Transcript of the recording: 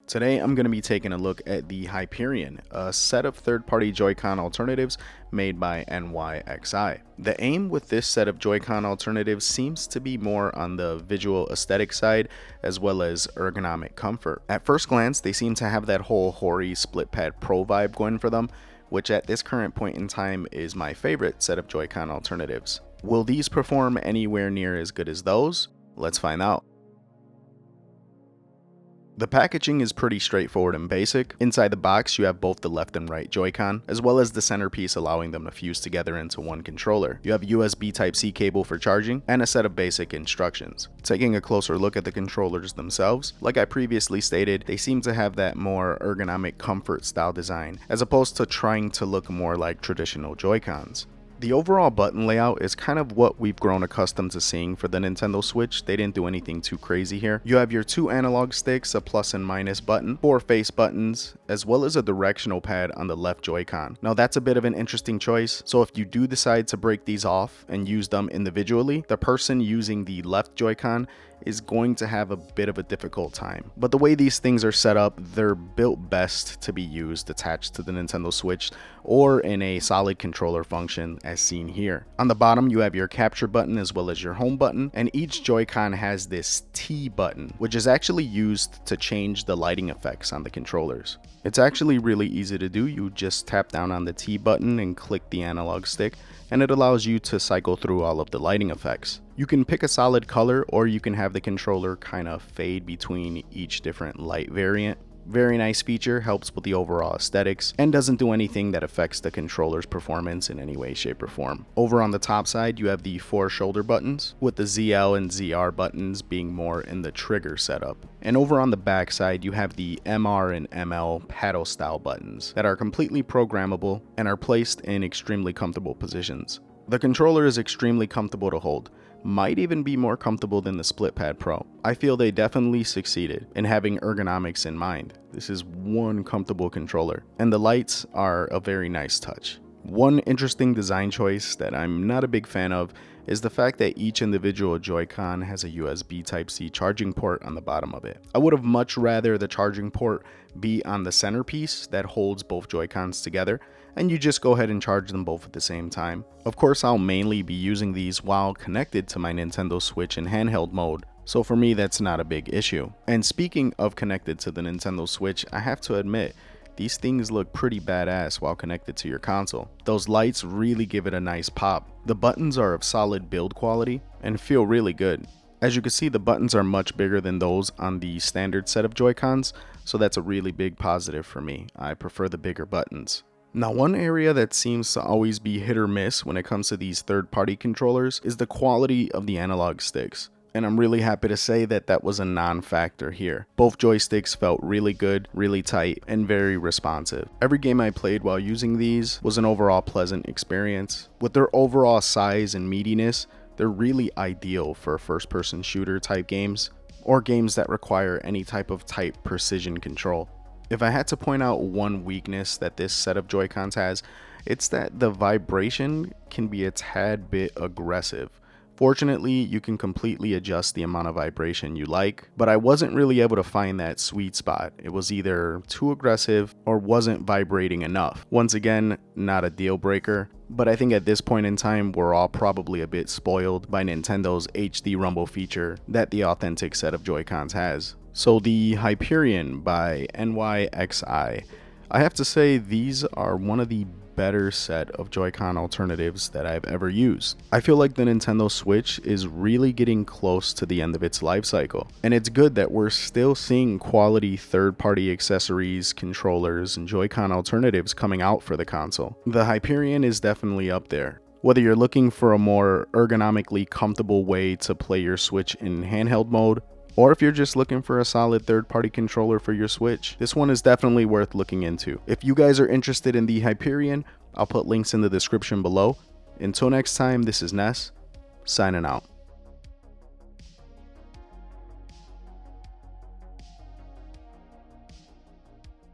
Today I'm going to be taking a look at the Hyperion, a set of third-party Joy-Con alternatives made by NYXI. The aim with this set of Joy-Con alternatives seems to be more on the visual aesthetic side as well as ergonomic comfort. At first glance, they seem to have that whole hoary split pad pro vibe going for them, which at this current point in time is my favorite set of Joy-Con alternatives. Will these perform anywhere near as good as those? Let's find out. The packaging is pretty straightforward and basic. Inside the box, you have both the left and right Joy-Con, as well as the centerpiece allowing them to fuse together into one controller. You have USB Type-C cable for charging, and a set of basic instructions. Taking a closer look at the controllers themselves, like I previously stated, they seem to have that more ergonomic comfort style design, as opposed to trying to look more like traditional Joy-Cons. The overall button layout is kind of what we've grown accustomed to seeing for the Nintendo Switch. They didn't do anything too crazy here. You have your two analog sticks, a plus and minus button, 4 face buttons, as well as a directional pad on the left Joy-Con. Now that's a bit of an interesting choice, so if you do decide to break these off and use them individually, the person using the left Joy-Con is going to have a bit of a difficult time. But the way these things are set up, they're built best to be used attached to the Nintendo Switch or in a solid controller function as seen here. On the bottom, you have your capture button as well as your home button, and each Joy-Con has this T button, which is actually used to change the lighting effects on the controllers. It's actually really easy to do. You just tap down on the T button and click the analog stick, and it allows you to cycle through all of the lighting effects. You can pick a solid color, or you can have the controller kind of fade between each different light variant. Very nice feature, helps with the overall aesthetics, and doesn't do anything that affects the controller's performance in any way, shape, or form. Over on the top side, you have the 4 shoulder buttons, with the ZL and ZR buttons being more in the trigger setup. And over on the back side, you have the MR and ML paddle style buttons that are completely programmable and are placed in extremely comfortable positions. The controller is extremely comfortable to hold, might even be more comfortable than the Split Pad Pro. I feel they definitely succeeded in having ergonomics in mind. This is one comfortable controller, and the lights are a very nice touch. One interesting design choice that I'm not a big fan of is the fact that each individual Joy-Con has a USB Type-C charging port on the bottom of it. I would have much rather the charging port be on the centerpiece that holds both Joy-Cons together, and you just go ahead and charge them both at the same time. Of course, I'll mainly be using these while connected to my Nintendo Switch in handheld mode, so for me that's not a big issue. And speaking of connected to the Nintendo Switch, I have to admit, these things look pretty badass while connected to your console. Those lights really give it a nice pop. The buttons are of solid build quality and feel really good. As you can see, the buttons are much bigger than those on the standard set of Joy-Cons, so that's a really big positive for me. I prefer the bigger buttons. Now, one area that seems to always be hit or miss when it comes to these third-party controllers is the quality of the analog sticks. And I'm really happy to say that that was a non-factor here. Both joysticks felt really good, really tight, and very responsive. Every game I played while using these was an overall pleasant experience. With their overall size and meatiness, they're really ideal for first-person shooter type games, or games that require any type of tight precision control. If I had to point out one weakness that this set of Joy-Cons has, it's that the vibration can be a tad bit aggressive. Fortunately, you can completely adjust the amount of vibration you like, but I wasn't really able to find that sweet spot. It was either too aggressive or wasn't vibrating enough. Once again, not a deal breaker, but I think at this point in time, we're all probably a bit spoiled by Nintendo's HD Rumble feature that the authentic set of Joy-Cons has. So the Hyperion by NYXI. I have to say these are one of the better set of Joy-Con alternatives that I've ever used. I feel like the Nintendo Switch is really getting close to the end of its life cycle, and it's good that we're still seeing quality third-party accessories, controllers, and Joy-Con alternatives coming out for the console. The Hyperion is definitely up there. Whether you're looking for a more ergonomically comfortable way to play your Switch in handheld mode, or if you're just looking for a solid third-party controller for your Switch, this one is definitely worth looking into. If you guys are interested in the Hyperion, I'll put links in the description below. Until next time, this is Ness, signing out.